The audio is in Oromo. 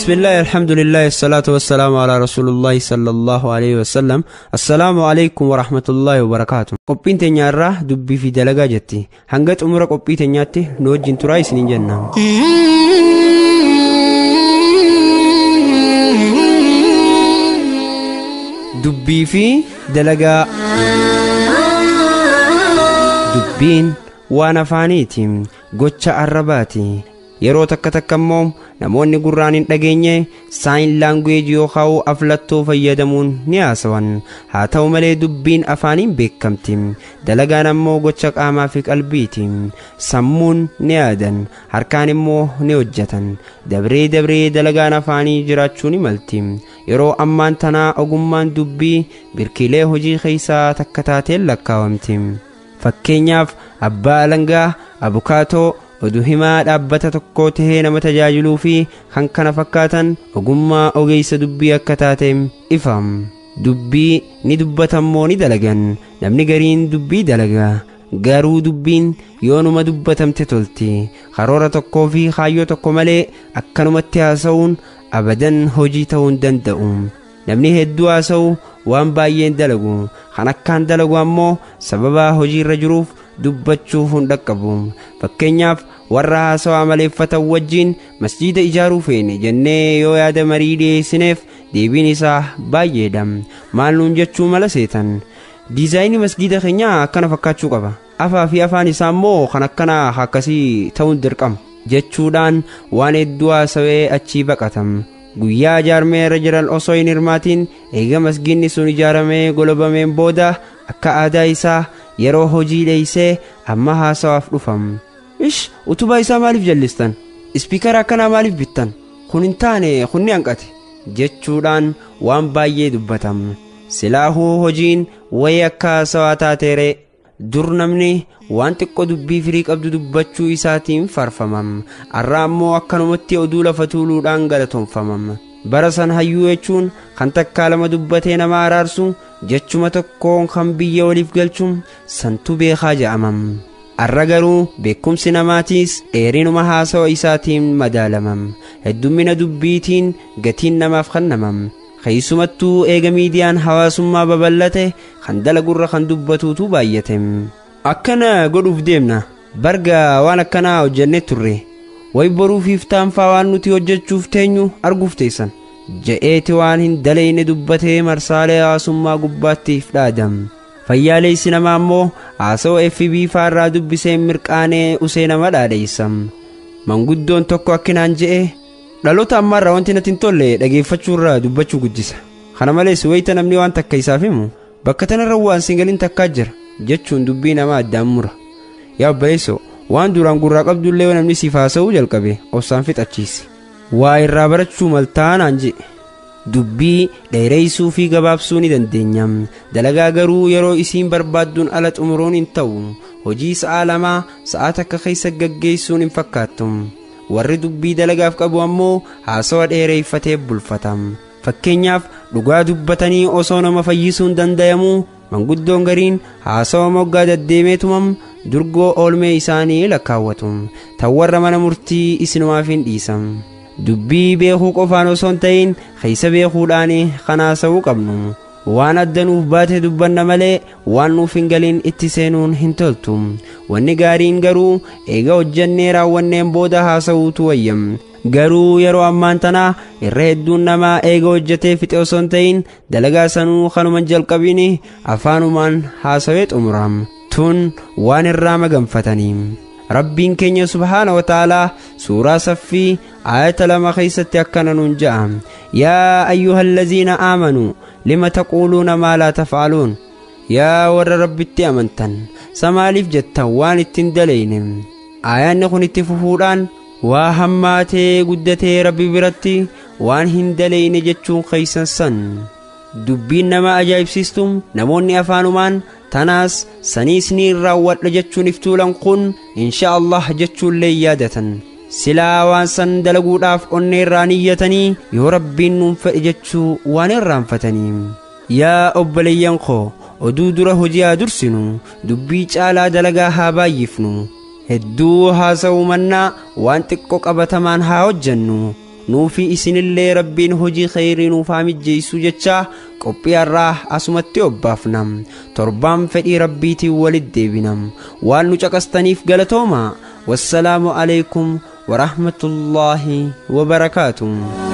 بسم الله الحمد لله الصلاة والسلام على رسول الله صلى الله عليه وسلم. السلام عليكم ورحمة الله وبركاته. قبين تنيارة دبي في دلقا جتي هنگت عمرك قبين تنياتي نوجين تراي سنين جنة. دبي في دلقا دبين وانا فانيتي قوتش عرباتي yeroo takka immoo namoonni gurraan hin dhageenye sign language yookaan aflattoo fayyadamuun ni haasawan. haa ta'u malee dubbiin afaaniin beekamti, dalagaan ammoo gocha qaamaa fi qalbiiti. sammuun ni yaadan, harkaan immoo ni hojjetan. dabree dalagaan afaanii jiraachuu ni malti. yeroo ammaan tanaa ogummaan dubbii birkiilee hojii keessaa takka taateen lakkaawamti. fakkeenyaaf abbaa alangaa, abukaatoo, oduu himaa dhaabbata tokko tahee nama tajaajiluu fi kan kana fakkaatan ogummaa ogeessa dubbii akka taateen ifam. dubbii ni dubbatammoo ni dalagan. namni gariin dubbii dalaga, garuu dubbiin yoonuma dubbatamte tolti. karoora tokkoo fi kaayyoo tokko malee akkanumatti haasa'uun abadan hojii ta'uu hin danda'u. namni hedduu haasa'u waan baay'een dalagu, kan akkaan dalagu ammoo sababa hojiirra jiruuf dubbachuuf hin dhaqqabu. fakkeenyaaf warra haasawaa maleeffatan wajjin masjiida ijaaruu feene jennee yoo yaada marii dhiyeessineef deebiin isaa baay'eedha. maal nuun jechuu mala seetan? diizaayinii masjiida keenyaa akkana fakkaachuu qaba, afaa fi afaan isaa immoo kan akkana akkasii ta'uun dirqama jechuudhaan waan hedduu haasawee achii baqatam. guyyaa ijaarmee irra jiran osoo hin hirmaatiin eega masgiidni sun ijaaramee golobameen booda akka aadaa isaa yeroo hojii dheeysee amma haasawaaf dhufam. utubaa isaa maaliif jallistan? ispiikara akkanaa maaliif bittan? kun hin taane, kun ni hanqate jechuudhaan waan baay'ee dubbatam. silaahuu hojiin wayii akka haasawaa taateere. dur namni waan xiqqoo dubbii firii qabdu dubbachuu isaatiin farfamam. arraa ammoo akkanumatti oduu lafa tuuluudhaan galatoonfamam. bara san hayyuu jechuun kan takkaa lama dubbatee nama araarsu, jechuma tokkoon kan biyya waliif galchu santu beekaa ja'amam. arra garuu beekumsi namaatiis dheerinuma haasawa isaatiin madaalamam. heddummina dubbiitiin gatiin namaaf kennamam. keessumattuu eega miidiyaan hawaasummaa babal'ate kan dalagurra kan dubbatuutu baay'ate. akkana godhuuf deemna, barga waan akkanaa hojjennee turre way boruufiif taanfaa waan nuti hojjechuuf teenyu arguuf teessan je'eeti waan hin daleyne dubbatee marsaalee hawaasummaa gubbaattiif dhaadam. fayyaaleessi namaa immoo haasawaa FB faarraa dubbisee mirqaanee usee nama dhaadheessam. manguddoon tokko akkinaan je'e, dhaloota ammaarraa wanti natti hin tolle dhageeffachuurraa dubbachuu guddisa. kana malees wayita namni waan takka isaaf himu bakka tanarra waan singaliin takkaa jira jechuun dubbii nama addaan mura. yaa obboleessoo, waan duraan gurraa qabdullee namni siif haasa'uu jalqabe obsaan fixachiisi. waa irraa barachuu maltaanaan jedhe. dubbii dheereessuu fi gabaabsuu ni dandeenya, dalagaa garuu yeroo isiin barbaadduun ala xumuruun hin ta'u. hojii sa'a lamaa sa'a takka keessa gaggeessuun hin fakkaattu. warri dubbii dalagaaf qabu ammoo haasawa dheereeffatee bulfatam. fakkeenyaaf dhugaa dubbatanii osoo nama fayyisuun dandayamu manguddoon gariin haasawa moggaa deddeemeetumam durgoo oolmee isaanii lakkaawwatu. tan warra mana murtii isinumaaf hin dhiisam. dubbii beekuu qofaan osoo hin ta'in keessa beekuudhaan kan haasa'uu qabnu. waan adda nuuf baate dubbanna malee waan nuuf hin galiin itti seenuun hin toltu. wanni gaariin garuu eega hojjennee raawwanneen booda haasa'uutu wayyam. garuu yeroo ammaan tanaa irra hedduun namaa eega hojjetee fixe osoo hin ta'in dalagaa sanuu kanuma jalqabiin afaanumaan haasawee xumuram. tun waan irraa maganfatanii. rabbiin keenya subhaana wa ta'aalaa suuraa saffii aayata 2 keessatti akkana nuun ja'a, yaa ayyuhallaziina aamanuu lima taquuluuna maa laa taf'aluun. yaa warra rabbitti amantan samaaliif jettan waan ittiin daleyne. aayaanni kun itti fufuudhaan waa hammaatee guddatee rabbi biratti waan hin daleyne jechuun keeysan san. dubbiin nama ajaa'ibsiistu namoonni afaanumaan tanaas saniis ni raawwadha jechuun iftuulan kun insha Allah jechuullee yaadatan. silaa waan san dalaguudhaaf onnee irraa niyyatanii yoo rabbiin nuun fedhe jechuu waan irraanfatanii. yaa obboleeyyan koo, oduu dura hojii haa dursinu, dubbii caalaa dalagaa haa baay'ifnu. hedduu haasa'uu mannaa waan xiqqoo qabatamaan haa hojjennu. nuufi isinillee rabbiin hojii khayrii nuuf haa mijjeessu jecha qophii irraa asumatti obbaafnam torbaan fedhii rabbiitiin walitti deebinam waan nu caqastaniif galatooma. wassalaamu alaykum wa rahmatullaahi wa barakaatuh.